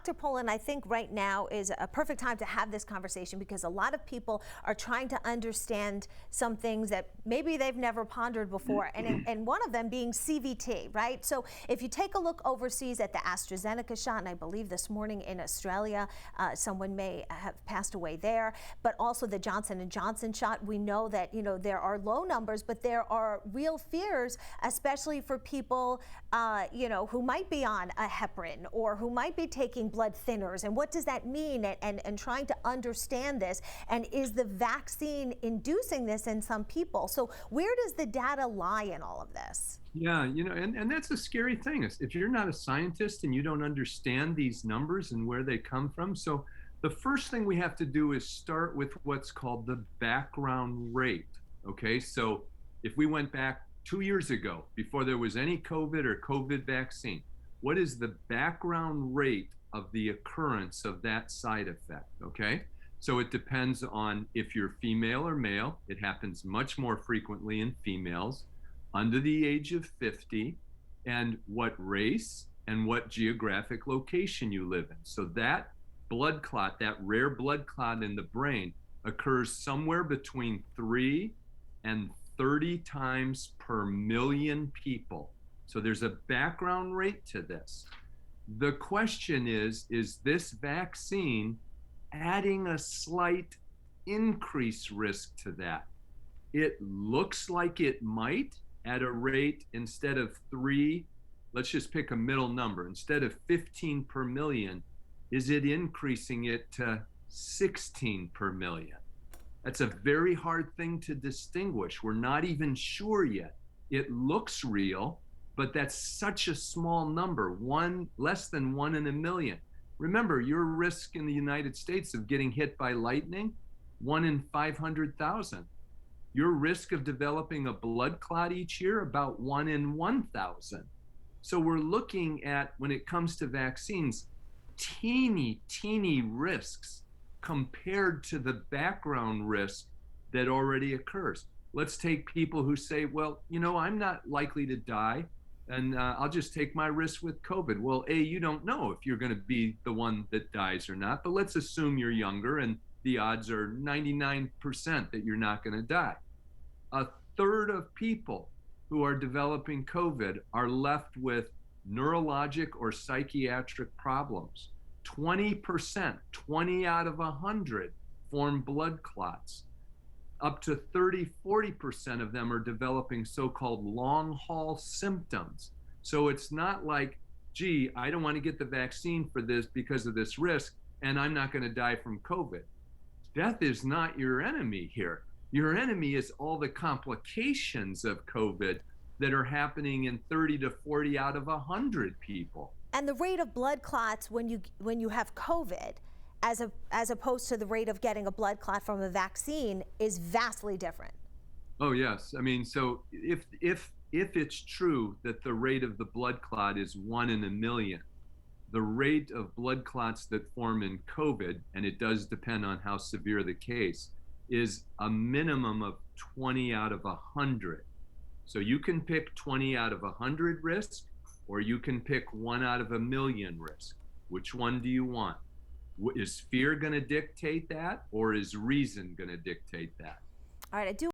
Dr. Poland, I think right now is a perfect time to have this conversation because a lot of people are trying to understand some things that maybe they've never pondered before, and one of them being CVT, right? So if you take a look overseas at the AstraZeneca shot, and I believe this morning in Australia, someone may have passed away there, but also the Johnson & Johnson shot, we know that, there are low numbers, but there are real fears, especially for people, who might be on a heparin or who might be taking blood thinners, and what does that mean, and trying to understand this, and is the vaccine inducing this in some people? So where does the data lie in all of this? Yeah, and that's a scary thing. If you're not a scientist and you don't understand these numbers and where they come from. So the first thing we have to do is start with what's called the background rate. Okay, so if we went back 2 years ago, before there was any COVID or COVID vaccine, what is the background rate of the occurrence of that side effect? Okay, so it depends on if you're female or male. It happens much more frequently in females under the age of 50, and what race and what geographic location you live in. So that blood clot, that rare blood clot in the brain, occurs somewhere between 3 and 30 times per million people. So there's a background rate to this. The question is this vaccine adding a slight increased risk to that? It looks like it might, at a rate, instead of 3, let's just pick a middle number, instead of 15 per million, is it increasing it to 16 per million? That's a very hard thing to distinguish. We're not even sure yet. It looks real, but that's such a small number, less than 1 in a million. Remember, your risk in the United States of getting hit by lightning, 1 in 500,000. Your risk of developing a blood clot each year, about 1 in 1,000. So we're looking at, when it comes to vaccines, teeny risks compared to the background risk that already occurs. Let's take people who say, well, I'm not likely to die, and I'll just take my risk with COVID. Well, you don't know if you're going to be the one that dies or not, but let's assume you're younger and the odds are 99% that you're not going to die. A third of people who are developing COVID are left with neurologic or psychiatric problems. 20%, 20 out of 100, form blood clots. Up to 30-40% of them are developing so-called long-haul symptoms. So it's not like, gee, I don't want to get the vaccine for this because of this risk, and I'm not going to die from COVID. Death is not your enemy here. Your enemy is all the complications of COVID that are happening in 30 to 40 out of 100 people. And the rate of blood clots when you have COVID, as opposed to the rate of getting a blood clot from a vaccine, is vastly different. Oh yes, I mean, so if it's true that the rate of the blood clot is 1 in a million, the rate of blood clots that form in COVID, and it does depend on how severe the case, is a minimum of 20 out of 100. So you can pick 20 out of 100 risk, or you can pick 1 out of a million risk. Which one do you want? Is fear going to dictate that, or is reason going to dictate that? All right, I do